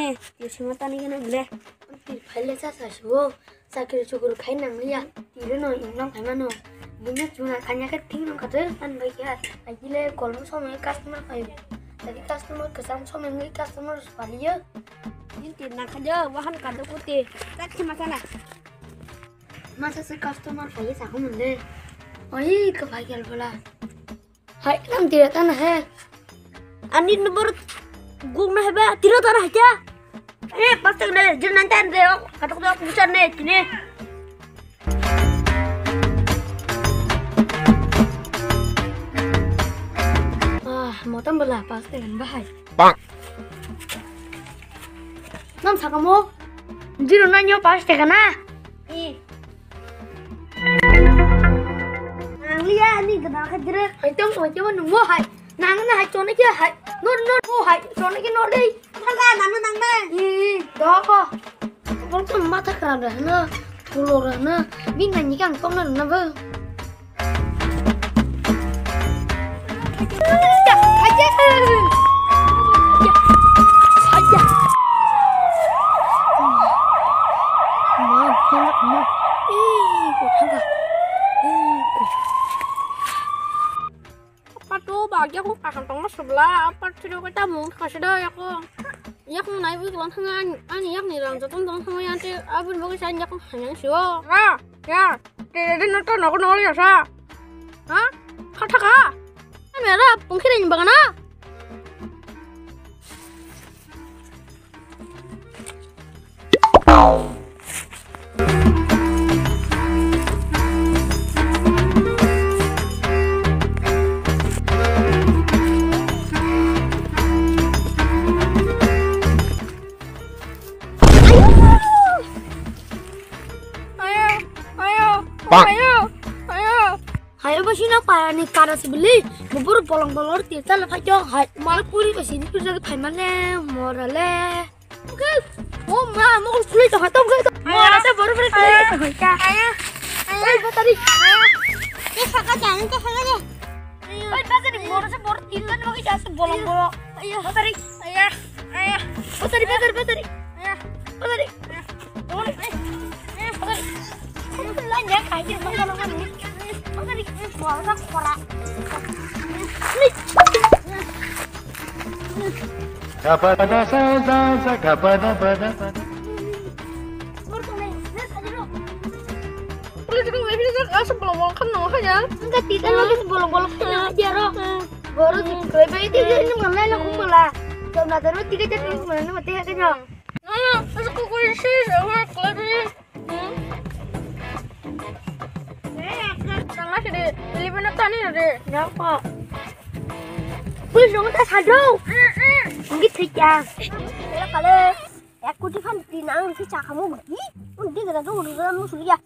này điều gì mà ta đi cái này lên thì phải lên sát sở số sao kêu cho cô khai nặng đi à thì nó nói nó phải mà nó nhưng mà chúng ta khai nhá cái tiếng nó cả thế anh bây giờ anh chỉ lên còn lúc sau mấy customer phải tại customer cái xong sau mấy customer phải đi á những tiền nào khai nhớ và hắn cả đâu có tiền chắc khi mà sao này mà sao sẽ customer phải sao không mình đây ôi cái phải cái là hay làm tiền ta này anh đi nó bớt gung nó hay bé tiro ta này cha pas tak deh jangan nanti deh kata kata pusat nih sini mau tambah lah pasti kan bahaya Bang. Nam sa kamu jiro nanyo pasti kan nang lihat nih kenal kejere hai tông rồi chứ mình mua hai nàng nó hai cho nó chứ hai nó mua hai cho nó cái nó đi thằng ga nằm nó nằm đây đó con tôm mắt thật là nó thù lột rồi nó biết này như càng con nó vơ apa tuh bagi aku akan tongos sebelah apa sudah kita mau kasih dah ya kok ya aku naik itu kan ani yak nih orang jatuh tong sama yang tuh abis bagi saya yak hanya sih ya jadi nonton aku nol ya sa hah kata kah kan merah mungkin yang bagaimana Hai apa sih nak payah nih karena sebeli bubur bolong-bolong tiada lepas jauh hai malah puri ke sini tuh jadi payahnya morale oke mau kulit tuh hatong gitu morale baru beri kulit ayah tadi ini kakak jangan tuh kakak deh tadi morale baru tiada mau jasa bolong-bolong ayah tadi ayah tadi ayah tadi belanja kayak makanan ini tadi keluarga korak Kapada sa kapada pada. sebelum kan namanya enggak tidak lagi bolong-bolong aja roh baru dikelebek itu ini mengenai aku malah coba terus tiga jadi mana mati hatinya terus aku sih sama kelebek sangat sih di mana tani deh apa wih dong tak sadar gitu ya kalau aku di kan di nang si kamu begini udah kita tuh udah musuh ya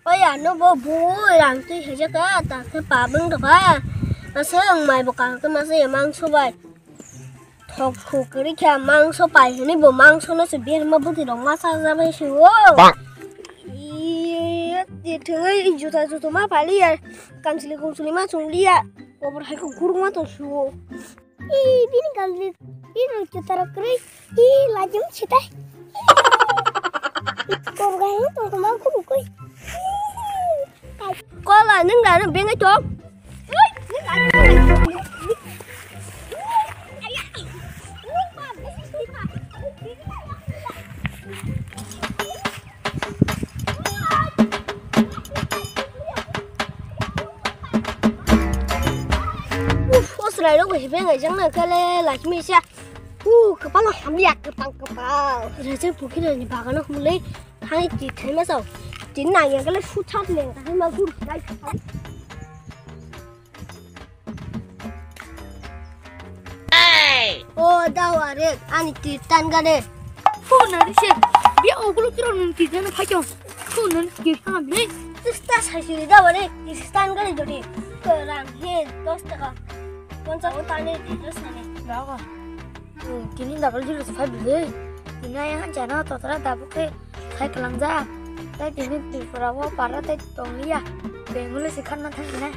bây giờ nó vô vui làm tí thì chắc cái ta cái bà bưng được á nó sẽ ăn mày một cái mà sẽ mang số bài học khu cái đi kia mang số bài thì nếu mang số nó sẽ biết mà bút thì đồng mà sao ra bây giờ thì thường ấy chú ta mà phải đi à cần xử lý công xử lý mà chúng đi à có một hai con kurung mà tôi xuống ini kali ini kita rakri lajim cita con gái tôi không mang cũng coi con là những người nó biến cái chỗ này lúc thì bên người dân này cái là chúng mình sẽ cái bao là hàm liệt cái bao rồi chứ phụ cái này bà nó không lấy hai chỉ thấy mà sao chính này cái lấy phút chót liền thấy mà phút đây đâu à đấy anh chỉ tan cái này phút này đi biết ông có lúc đó thì nó phải chồng phút này chỉ làm đấy ta sai gì đâu à đấy chỉ tan cái này rồi đi cái làm hết đó cả 먼저 옷안에 뒤졌으네. 나가. Kini tak kerja lu sebab beli. Ini yang aja na total tak pakai kayak kelang za. Tay thì nên tùy vào đó para tay tòng lia. Bề ngồi lên sẽ khăn nó thằng này.